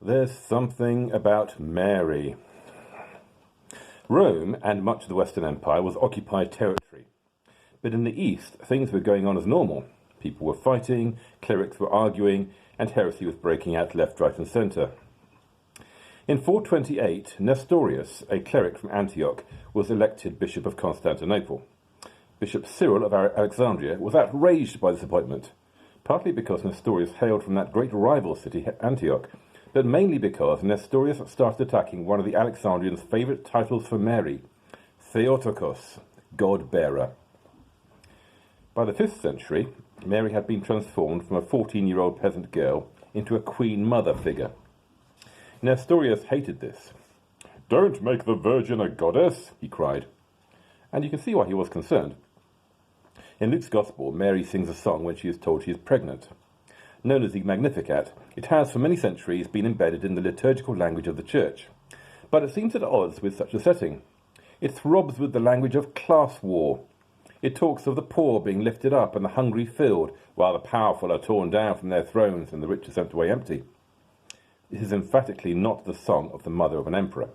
There's something about Mary. Rome and much of the Western Empire was occupied territory. But in the East, things were going on as normal. People were fighting, clerics were arguing, and heresy was breaking out left, right, and centre. In 428, Nestorius, a cleric from Antioch, was elected Bishop of Constantinople. Bishop Cyril of Alexandria was outraged by this appointment, partly because Nestorius hailed from that great rival city, Antioch, but mainly because Nestorius started attacking one of the Alexandrians' favourite titles for Mary, Theotokos, God-bearer. By the 5th century, Mary had been transformed from a 14-year-old peasant girl into a queen mother figure. Nestorius hated this. "Don't make the Virgin a goddess," he cried. And you can see why he was concerned. In Luke's Gospel, Mary sings a song when she is told she is pregnant. Known as the Magnificat, it has for many centuries been embedded in the liturgical language of the Church. But it seems at odds with such a setting. It throbs with the language of class war. It talks of the poor being lifted up and the hungry filled, while the powerful are torn down from their thrones and the rich are sent away empty. This is emphatically not the song of the mother of an emperor.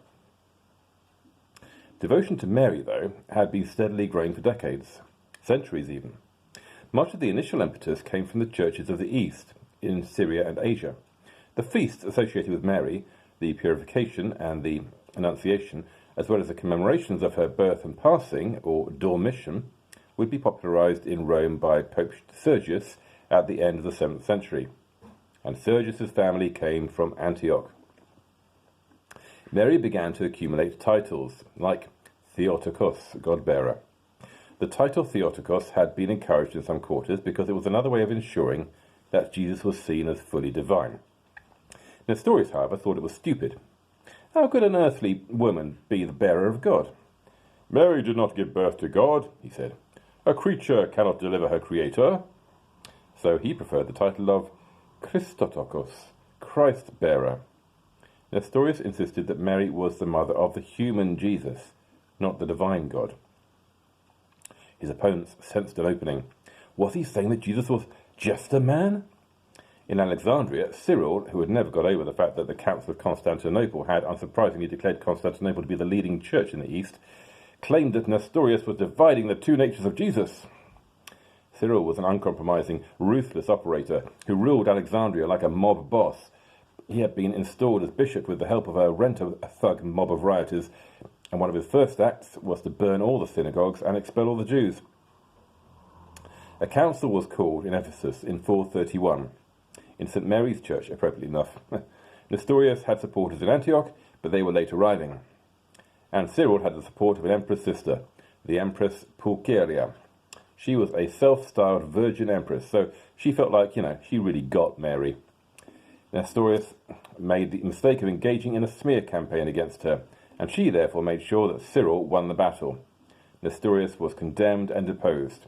Devotion to Mary, though, had been steadily growing for decades, centuries even. Much of the initial impetus came from the churches of the East, in Syria and Asia. The feasts associated with Mary, the Purification and the Annunciation, as well as the commemorations of her birth and passing, or Dormition, would be popularized in Rome by Pope Sergius at the end of the 7th century. And Sergius's family came from Antioch. Mary began to accumulate titles, like Theotokos, God-bearer. The title Theotokos had been encouraged in some quarters because it was another way of ensuring that Jesus was seen as fully divine. Nestorius, however, thought it was stupid. How could an earthly woman be the bearer of God? "Mary did not give birth to God," he said. "A creature cannot deliver her creator." So he preferred the title of Christotokos, Christ-bearer. Nestorius insisted that Mary was the mother of the human Jesus, not the divine God. His opponents sensed an opening. Was he saying that Jesus was just a man? In Alexandria, Cyril, who had never got over the fact that the Council of Constantinople had unsurprisingly declared Constantinople to be the leading church in the East, claimed that Nestorius was dividing the two natures of Jesus. Cyril was an uncompromising, ruthless operator who ruled Alexandria like a mob boss. He had been installed as bishop with the help of a rent-a-thug mob of rioters, and one of his first acts was to burn all the synagogues and expel all the Jews. A council was called in Ephesus in 431, in St. Mary's Church, appropriately enough. Nestorius had supporters in Antioch, but they were late arriving. And Cyril had the support of an empress sister, the Empress Pulcheria. She was a self-styled virgin empress, so she felt like, she really got Mary. Nestorius made the mistake of engaging in a smear campaign against her, and she therefore made sure that Cyril won the battle. Nestorius was condemned and deposed.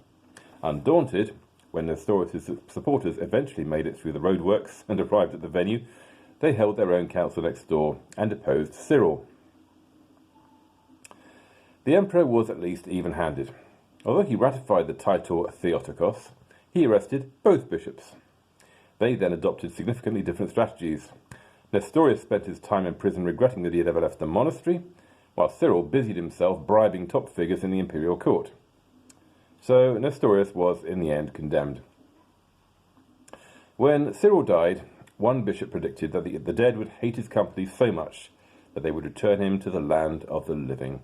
Undaunted, when Nestorius' supporters eventually made it through the roadworks and arrived at the venue, they held their own council next door and deposed Cyril. The emperor was at least even-handed. Although he ratified the title Theotokos, he arrested both bishops. They then adopted significantly different strategies. Nestorius spent his time in prison regretting that he had ever left the monastery, while Cyril busied himself bribing top figures in the imperial court. So Nestorius was, in the end, condemned. When Cyril died, one bishop predicted that the dead would hate his company so much that they would return him to the land of the living.